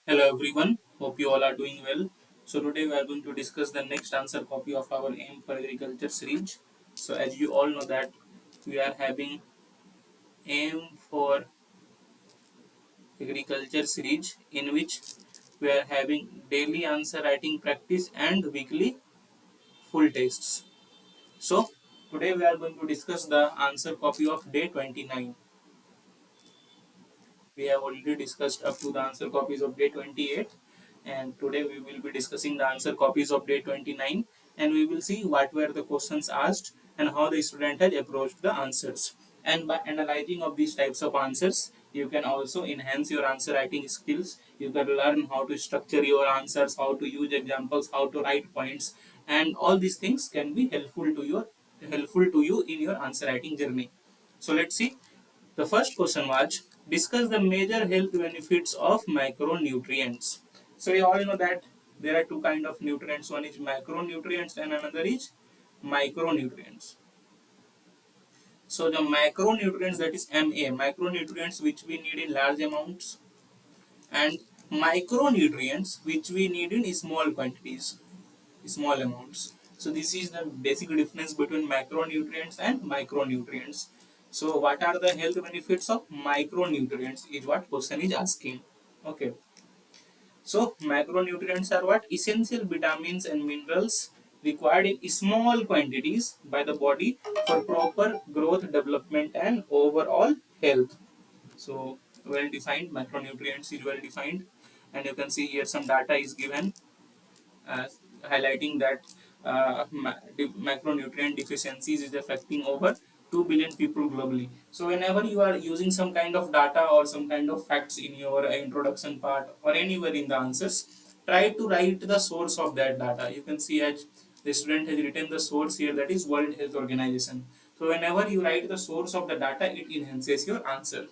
Hello everyone, hope you all are doing well. So today we are going to discuss the next answer copy of our aim for agriculture series. So as you all know that we are having aim for agriculture series in which we are having daily answer writing practice and weekly full tests. So today we are going to discuss the answer copy of day 29. We have already discussed up to the answer copies of day 28, and today we will be discussing the answer copies of day 29, and we will see what were the questions asked and how the student has approached the answers. And by analyzing of these types of answers, you can also enhance your answer writing skills. You can learn how to structure your answers, how to use examples, how to write points, and all these things can be helpful to you in your answer writing journey. So let's see. The first question was, discuss the major health benefits of macronutrients. So we all know that there are two kind of nutrients. One is macronutrients and another is micronutrients. So the macronutrients, that is MA, macronutrients which we need in large amounts, and micronutrients which we need in small quantities, small amounts. So this is the basic difference between macronutrients and micronutrients. So what are the health benefits of micronutrients is what question is asking. Okay. So macronutrients are what? Essential vitamins and minerals required in small quantities by the body for proper growth, development and overall health. So well defined, macronutrients is well defined, and you can see here some data is given highlighting that macronutrient deficiencies is affecting over 2 billion people globally. So whenever you are using some kind of data or some kind of facts in your introduction part or anywhere in the answers, try to write the source of that data. You can see as the student has written the source here, that is World Health Organization. So whenever you write the source of the data, it enhances your answer.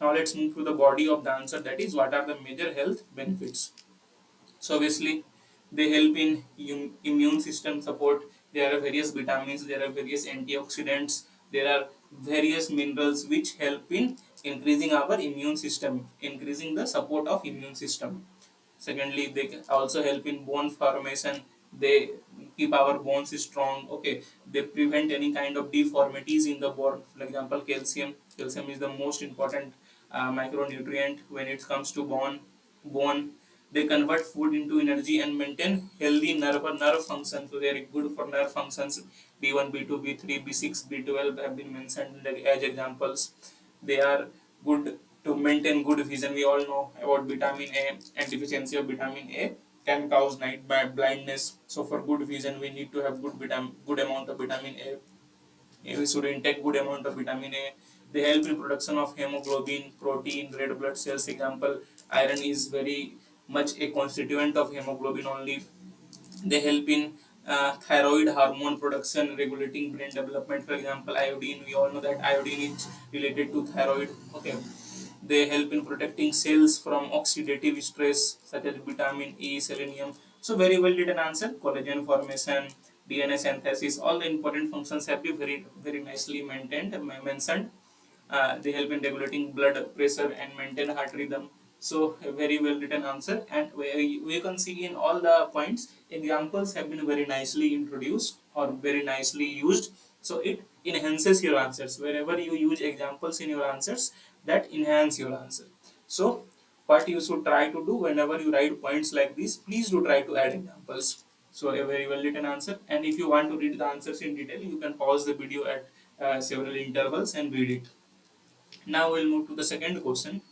Now let's move to the body of the answer, that is what are the major health benefits. So obviously they help in immune system support. There are various vitamins, there are various antioxidants, there are various minerals which help in increasing our immune system, increasing the support of immune system. Secondly, they also help in bone formation. They keep our bones strong. Okay, they prevent any kind of deformities in the bone. For example, calcium is the most important micronutrient when it comes to bone. They convert food into energy and maintain healthy nerve function. So they are good for nerve functions. B1, B2, B3, B6, B12 have been mentioned as examples. They are good to maintain good vision. We all know about vitamin A, and deficiency of vitamin A can cause night blindness. So for good vision, we need to have good amount of vitamin A. We should intake good amount of vitamin A. They help in production of hemoglobin, protein, red blood cells. Example, iron is very much a constituent of hemoglobin only. They help in thyroid hormone production, regulating brain development. For example, iodine, we all know that iodine is related to thyroid. Okay, they help in protecting cells from oxidative stress such as vitamin E, selenium. So very well written answer. Collagen formation, DNA synthesis, all the important functions have been very nicely maintained mentioned. They help in regulating blood pressure and maintain heart rhythm. So a very well written answer, and we can see in all the points examples have been very nicely introduced or very nicely used. So it enhances your answers. Wherever you use examples in your answers, that enhance your answer. So what you should try to do whenever you write points like this, please do try to add examples. So a very well written answer, and if you want to read the answers in detail, you can pause the video at several intervals and read it. Now we'll move to the second question.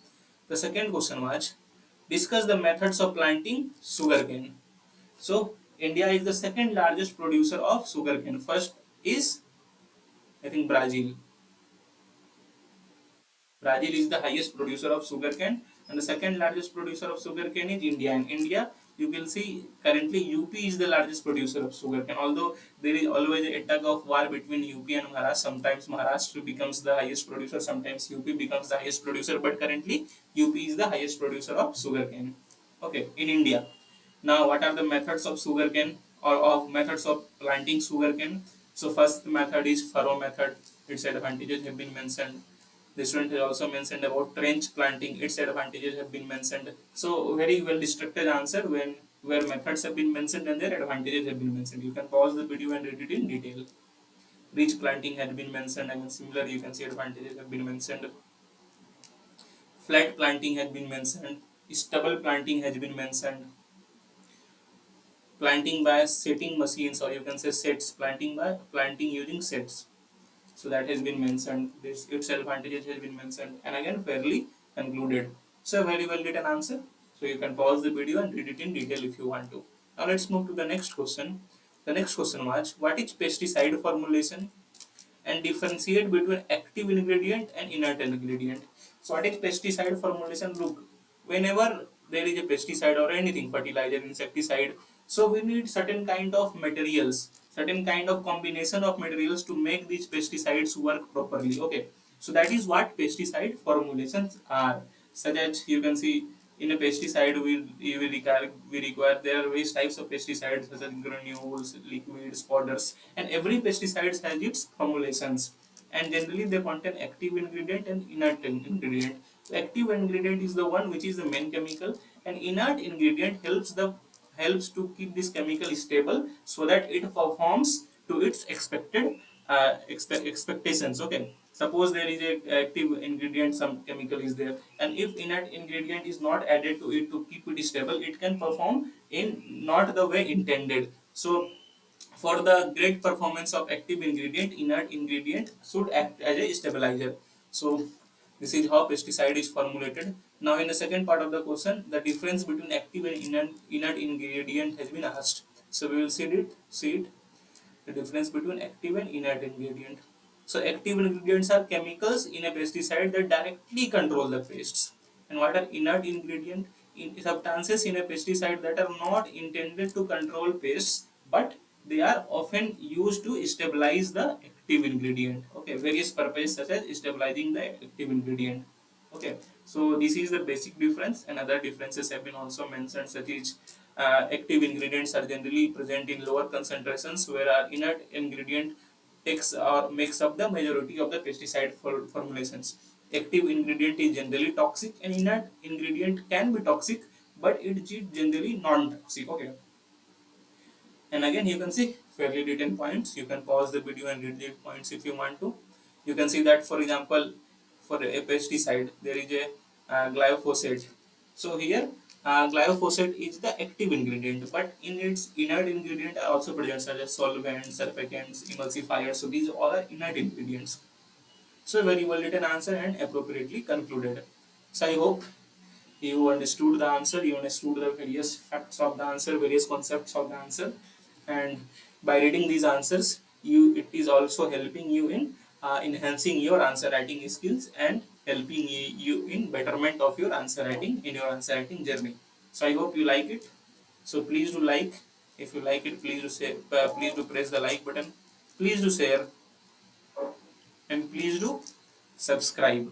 The second question was, discuss the methods of planting sugarcane. So India is the second largest producer of sugarcane. First is, I think, Brazil. Brazil is the highest producer of sugarcane, and the second largest producer of sugarcane is India. In India, you will see currently UP is the largest producer of sugarcane. Although there is always a tug of war between UP and Maharashtra. Sometimes Maharashtra becomes the highest producer, sometimes UP becomes the highest producer. But currently, UP is the highest producer of sugarcane. Okay, in India. Now, what are the methods of sugarcane or of methods of planting sugarcane? So, first method is furrow method. Its advantages have been mentioned. The student has also mentioned about trench planting, its advantages have been mentioned. So very well structured answer when where methods have been mentioned and their advantages have been mentioned. You can pause the video and read it in detail. Ridge planting had been mentioned. I mean, similar you can see advantages have been mentioned. Flat planting had been mentioned. Stubble planting has been mentioned. Planting by setting machines, or you can say sets. Planting by planting using sets. So that has been mentioned. This its advantages has been mentioned, and again fairly concluded. So very well written answer. So you can pause the video and read it in detail if you want to. Now let's move to the next question. The next question was, what is pesticide formulation? And differentiate between active ingredient and inert ingredient. So what is pesticide formulation? Look, whenever there is a pesticide or anything, fertilizer, insecticide, so we need certain kind of materials, certain kind of combination of materials to make these pesticides work properly. Okay, so that is what pesticide formulations are. Such as you can see in a pesticide, we require there are various types of pesticides such as granules, liquids, powders, and every pesticide has its formulations. And generally, they contain active ingredient and inert ingredient. So active ingredient is the one which is the main chemical, and inert ingredient helps to keep this chemical stable so that it performs to its expectations. Okay, suppose there is a active ingredient, some chemical is there, and if inert ingredient is not added to it to keep it stable, it can perform in not the way intended. So for the great performance of active ingredient, inert ingredient should act as a stabilizer. So this is how pesticide is formulated. Now in the second part of the question, the difference between active and inert ingredient has been asked. So we will see it the difference between active and inert ingredient. So active ingredients are chemicals in a pesticide that directly control the pests. And what are inert ingredient? Substances in a pesticide that are not intended to control pests, but they are often used to stabilize the active ingredient. Okay, various purposes such as stabilizing the active ingredient. Okay, so this is the basic difference, and other differences have been also mentioned, such as active ingredients are generally present in lower concentrations, whereas inert ingredient takes or makes up the majority of the pesticide formulations. Active ingredient is generally toxic, and inert ingredient can be toxic, but it is generally non-toxic. Okay, and again you can see fairly written points. You can pause the video and read the points if you want to. You can see that, for example, for a pesticide there is a glyphosate. So here glyphosate is the active ingredient, but in its inert ingredient are also present, such as solvents, surfactants, emulsifiers. So these all are inert ingredients. So very well written answer and appropriately concluded. So I hope you understood the answer, you understood the various facts of the answer, various concepts of the answer, and by reading these answers, it is also helping you in enhancing your answer writing skills and helping you in betterment of your answer writing in your answer writing journey. So I hope you like it. So please do like. If you like it, please do say, please do press the like button. Please do share, and please do subscribe.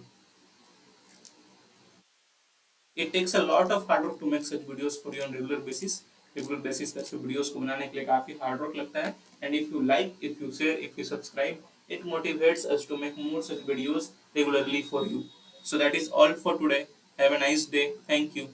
It takes a lot of hard work to make such videos for you on regular basis. Regular basis पे ऐसे videos को बनाने के लिए काफी hard work लगता है. And if you like, if you share, if you subscribe, it motivates us to make more such videos regularly for you. So that is all for today. Have a nice day. Thank you.